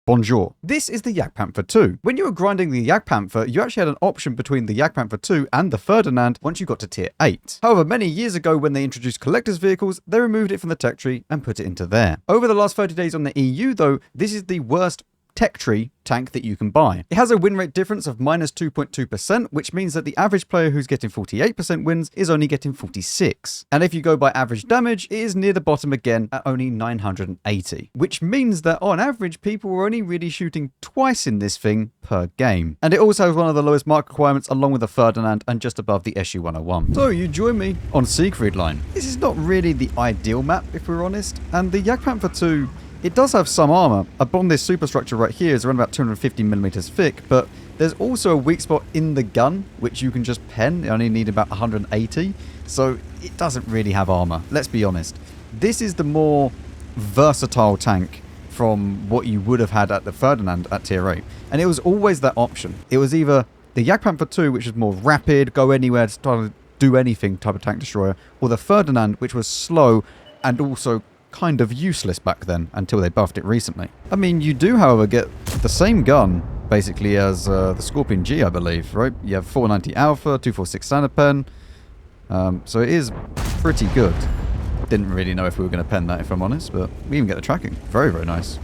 Bonjour. This is the Jagdpanther II. When you were grinding the Jagdpanther, you actually had an option between the Jagdpanther II and the Ferdinand once you got to tier 8. However, many years ago when they introduced collector's vehicles, they removed it from the tech tree and put it into there. Over the last 30 days on the EU though, this is the worst tech tree tank that you can buy. It has a win rate difference of minus 2.2%, which means that the average player who's getting 48% wins is only getting 46. And if you go by average damage, it is near the bottom again at only 980, which means that on average, people were only really shooting twice in this thing per game. And it also has one of the lowest mark requirements along with the Ferdinand and just above the SU-101. So you join me on Siegfried Line. This is not really the ideal map, if we're honest, and the Jagdpanther II, it does have some armor. Upon this superstructure right here is around about 250 millimeters thick, but there's also a weak spot in the gun, which you can just pen. You only need about 180, so it doesn't really have armor. Let's be honest. This is the more versatile tank from what you would have had at the Ferdinand at tier 8. And it was always that option. It was either the Jagdpanther II, which is more rapid, go anywhere, try to do anything type of tank destroyer, or the Ferdinand, which was slow and also kind of useless back then until they buffed it recently. I mean, you do, however, get the same gun basically as the Scorpion G, I believe, right? You have 490 Alpha, 246 standard pen, so it is pretty good. Didn't really know if we were going to pen that, if I'm honest, but we even get the tracking. Very, very nice.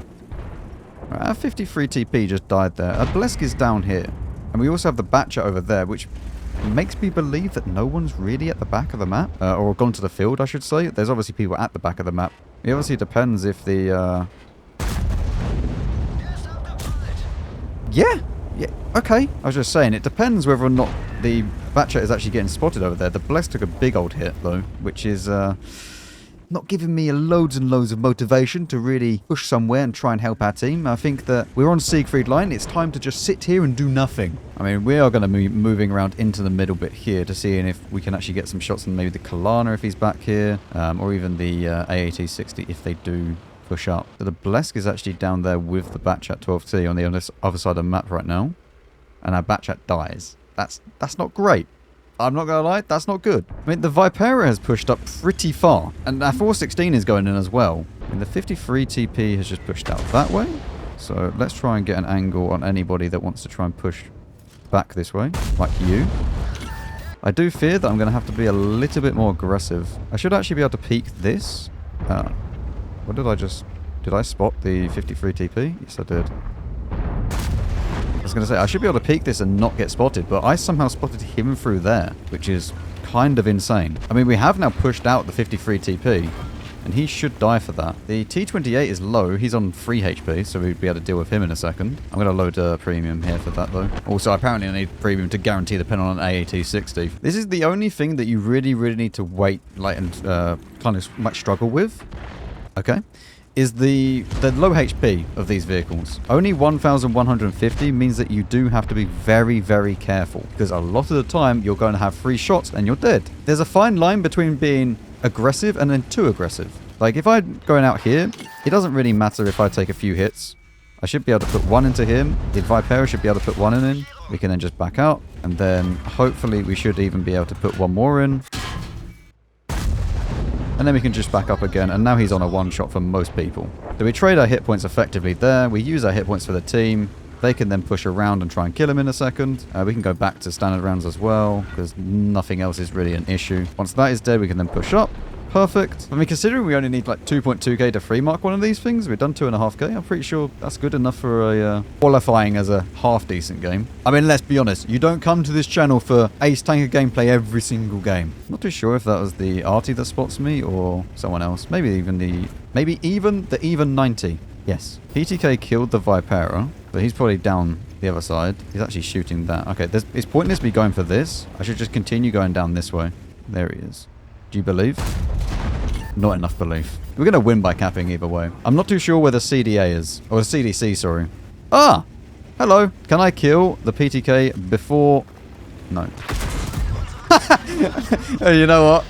Right, our 53 TP just died there. Our Blesk is down here, and we also have the Batcher over there, which makes me believe that no one's really at the back of the map, or gone to the field, I should say. There's obviously people at the back of the map. It obviously depends if the, Yeah, okay. I was just saying, it depends whether or not the Batcher is actually getting spotted over there. The Bless took a big old hit, though, which is, not giving me loads and loads of motivation to really push somewhere and try and help our team. I think that we're on Siegfried Line. It's time to just sit here and do nothing. I mean, we are going to be moving around into the middle bit here to see if we can actually get some shots on maybe the Kalana if he's back here, or even the AAT-60 if they do push up. So the Blesk is actually down there with the Batchat 12T on the other side of the map right now, and our Batchat dies. That's not great. I'm not going to lie, that's not good. I mean, the Vipera has pushed up pretty far, and our 416 is going in as well. And the 53 TP has just pushed out that way. So let's try and get an angle on anybody that wants to try and push back this way, like you. I do fear that I'm going to have to be a little bit more aggressive. I should actually be able to peek this. What did I just... Did I spot the 53 TP? Yes, I did. I was going to say, I should be able to peek this and not get spotted, but I somehow spotted him through there, which is kind of insane. I mean, we have now pushed out the 53 TP, and he should die for that. The T28 is low. He's on 3 HP, so we'd be able to deal with him in a second. I'm going to load a premium here for that, though. Also, apparently I need premium to guarantee the pen on an AAT-60. This is the only thing that you really, really need to wait, and kind of much struggle with. Okay. Is the low HP of these vehicles. Only 1,150 means that you do have to be very, very careful, because a lot of the time you're going to have 3 shots and you're dead. There's a fine line between being aggressive and then too aggressive. Like if I'm going out here, it doesn't really matter if I take a few hits. I should be able to put 1 into him. The Vipera should be able to put 1 in him. We can then just back out, and then hopefully we should even be able to put 1 more in. And then we can just back up again, and now he's on a 1-shot for most people. So we trade our hit points effectively there. We use our hit points for the team. They can then push around and try and kill him in a second. We can go back to standard rounds as well, because nothing else is really an issue. Once that is dead, we can then push up. Perfect. I mean, considering we only need like 2.2k to free mark one of these things, we've done 2.5k. I'm pretty sure that's good enough for a qualifying as a half-decent game. I mean, let's be honest. You don't come to this channel for Ace Tanker gameplay every single game. Not too sure if that was the Artie that spots me or someone else. Maybe even the even 90. Yes. PTK killed the Vipera, but he's probably down the other side. He's actually shooting that. Okay, it's pointless me going for this. I should just continue going down this way. There he is. Do you believe? Not enough belief. We're going to win by capping either way. I'm not too sure where the CDA is. Or the CDC, sorry. Ah! Hello. Can I kill the PTK before... No. You know what?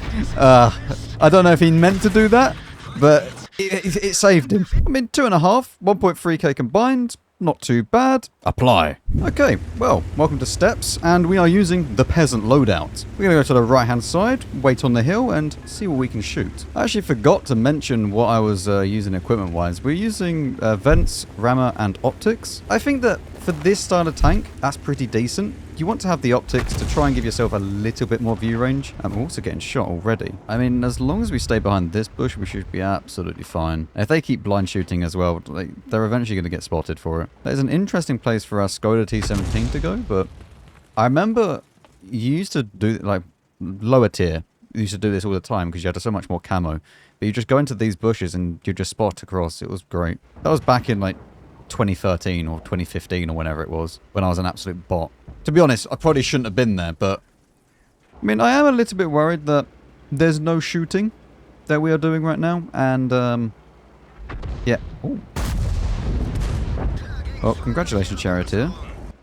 I don't know if he meant to do that, but it saved him. I mean, 2.5, 1.3k combined. Not too bad. Apply. Okay, well, welcome to Steps, and we are using the Peasant Loadout. We're going to go to the right-hand side, wait on the hill, and see what we can shoot. I actually forgot to mention what I was using equipment-wise. We're using vents, rammer, and optics. I think that for this style of tank, that's pretty decent. You want to have the optics to try and give yourself a little bit more view range. I'm also getting shot already. I mean, as long as we stay behind this bush, we should be absolutely fine. If they keep blind shooting as well, they're eventually going to get spotted for it. There's an interesting place for our Skoda T17 to go, but I remember you used to do, like, lower tier. You used to do this all the time because you had so much more camo. But you just go into these bushes and you just spot across. It was great. That was back in, like, 2013 or 2015 or whenever it was, when I was an absolute bot. To be honest, I probably shouldn't have been there, but I mean, I am a little bit worried that there's no shooting that we are doing right now, and yeah. Ooh. Oh, congratulations, Charioteer.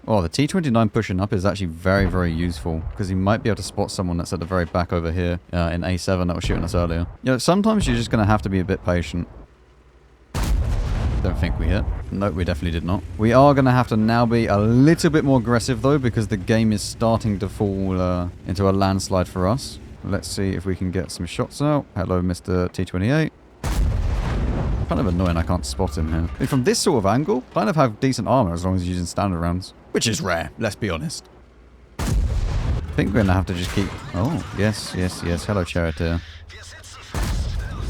Oh, the T29 pushing up is actually very, very useful, because he might be able to spot someone that's at the very back over here in A7 that was shooting us earlier. You know, sometimes you're just going to have to be a bit patient. Don't think we hit. Nope, we definitely did not. We are going to have to now be a little bit more aggressive, though, because the game is starting to fall into a landslide for us. Let's see if we can get some shots out. Hello, Mr. T28. Kind of annoying I can't spot him here. I mean, from this sort of angle, kind of have decent armor as long as you're using standard rounds. Which is rare, let's be honest. I think we're going to have to just keep... Oh, yes, yes, yes. Hello, Charioteer.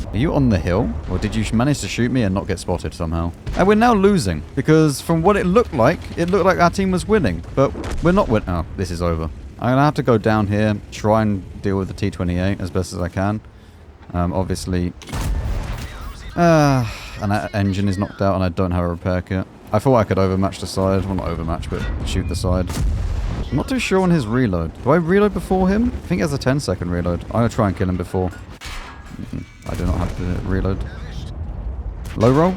Are you on the hill? Or did you manage to shoot me and not get spotted somehow? And we're now losing, because from what it looked like our team was winning. But we're not winning. Oh, this is over. I'm going to have to go down here, try and deal with the T28 as best as I can. Obviously... and that engine is knocked out and I don't have a repair kit. I thought I could overmatch the side. Well, not overmatch, but shoot the side. I'm not too sure on his reload. Do I reload before him? I think he has a 10-second reload. I'm going to try and kill him before. I do not have to reload. Low roll?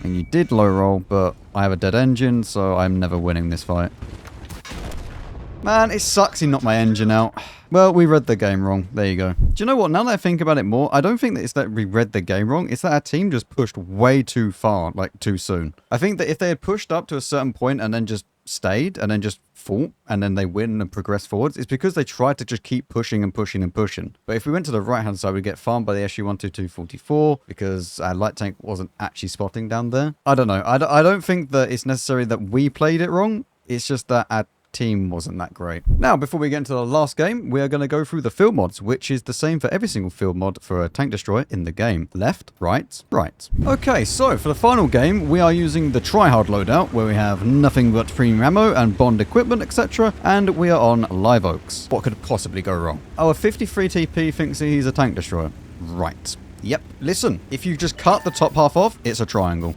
And you did low roll, but I have a dead engine, so I'm never winning this fight. Man, it sucks he knocked my engine out. Well, we read the game wrong. There you go. Do you know what? Now that I think about it more, I don't think that it's that we read the game wrong. It's that our team just pushed way too far, like, too soon. I think that if they had pushed up to a certain point and then just stayed and then just fought and then they win and progress forwards, it's because they tried to just keep pushing and pushing and pushing. But if we went to the right hand side, we'd get farmed by the SU-122-44 because our light tank wasn't actually spotting down there. I don't know. I don't think that it's necessary that we played it wrong. It's just that our team wasn't that great. Now, before we get into the last game, we are going to go through the field mods, which is the same for every single field mod for a tank destroyer in the game. Left, right, right. Okay, so for the final game, we are using the Hard Loadout, where we have nothing but premium ammo and bond equipment, etc. And we are on live oaks. What could possibly go wrong? Oh, a 53 TP thinks he's a tank destroyer. Right. Yep. Listen, if you just cut the top half off, it's a triangle.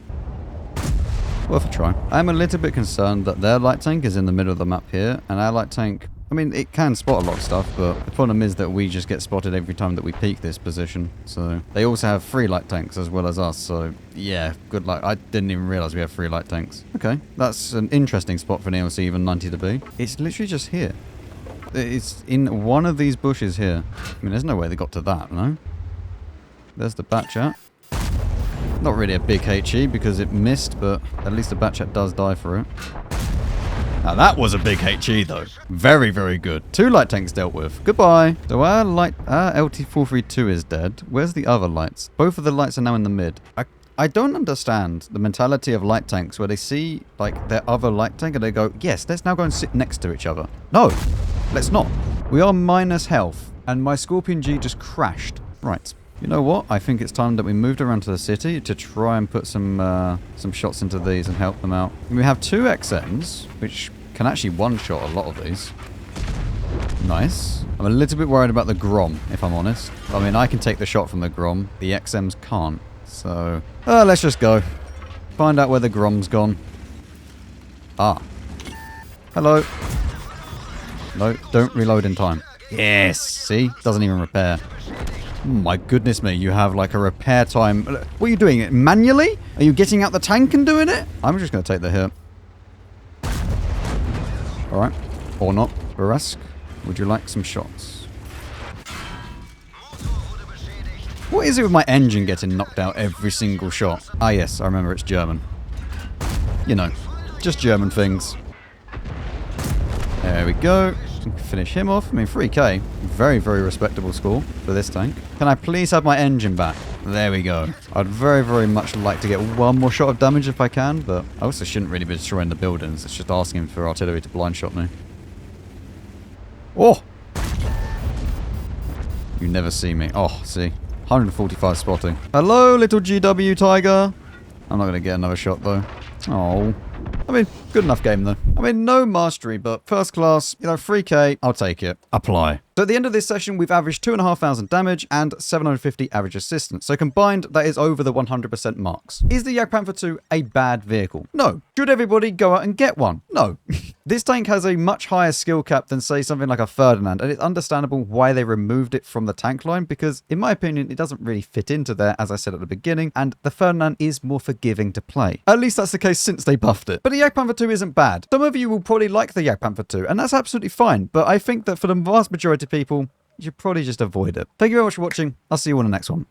Worth a try. I'm a little bit concerned that their light tank is in the middle of the map here, and our light tank, I mean, it can spot a lot of stuff, but the problem is that we just get spotted every time that we peek this position. So they also have 3 light tanks as well as us, so yeah, good luck. I didn't even realize we have 3 light tanks. Okay, that's an interesting spot for an ELC even 90 to be. It's literally just here. It's in one of these bushes here. I mean, there's no way they got to that, no? There's the Batchat. Not really a big HE because it missed, but at least the Batchat does die for it. Now that was a big HE though. Very, very good. 2 light tanks dealt with. Goodbye. So our LT-432 is dead. Where's the other lights? Both of the lights are now in the mid. I don't understand the mentality of light tanks where they see like their other light tank and they go, yes, let's now go and sit next to each other. No, let's not. We are minus health and my Scorpion G just crashed. Right. You know what? I think it's time that we moved around to the city to try and put some shots into these and help them out. We have 2 XMs, which can actually one-shot a lot of these. Nice. I'm a little bit worried about the Grom, if I'm honest. I mean, I can take the shot from the Grom. The XMs can't. So, let's just go. Find out where the Grom's gone. Ah. Hello. No, don't reload in time. Yes. See? Doesn't even repair. My goodness me, you have like a repair time. What are you doing? Manually? Are you getting out the tank and doing it? I'm just going to take the hit. Alright. Or not. Barask, would you like some shots? What is it with my engine getting knocked out every single shot? Ah yes, I remember it's German. You know. Just German things. There we go. Finish him off. I mean, 3k. Very, very respectable score for this tank. Can I please have my engine back? There we go. I'd very, very much like to get one more shot of damage if I can, but I also shouldn't really be destroying the buildings. It's just asking for artillery to blind shot me. Oh! You never see me. Oh, see. 145 spotting. Hello, little GW Tiger. I'm not going to get another shot, though. Oh. I mean, good enough game, though. I mean, no mastery, but first class, you know, 3k, I'll take it. Apply. So at the end of this session, we've averaged 2,500 damage and 750 average assistance. So combined, that is over the 100% marks. Is the Jagdpanther II a bad vehicle? No. Should everybody go out and get one? No. This tank has a much higher skill cap than, say, something like a Ferdinand, and it's understandable why they removed it from the tank line, because, in my opinion, it doesn't really fit into there, as I said at the beginning, and the Ferdinand is more forgiving to play. At least that's the case since they buffed it. But the Jagdpanther II isn't bad. Some of you will probably like the Jagdpanther II, and that's absolutely fine, but I think that for the vast majority of people, you should probably just avoid it. Thank you very much for watching. I'll see you on the next one.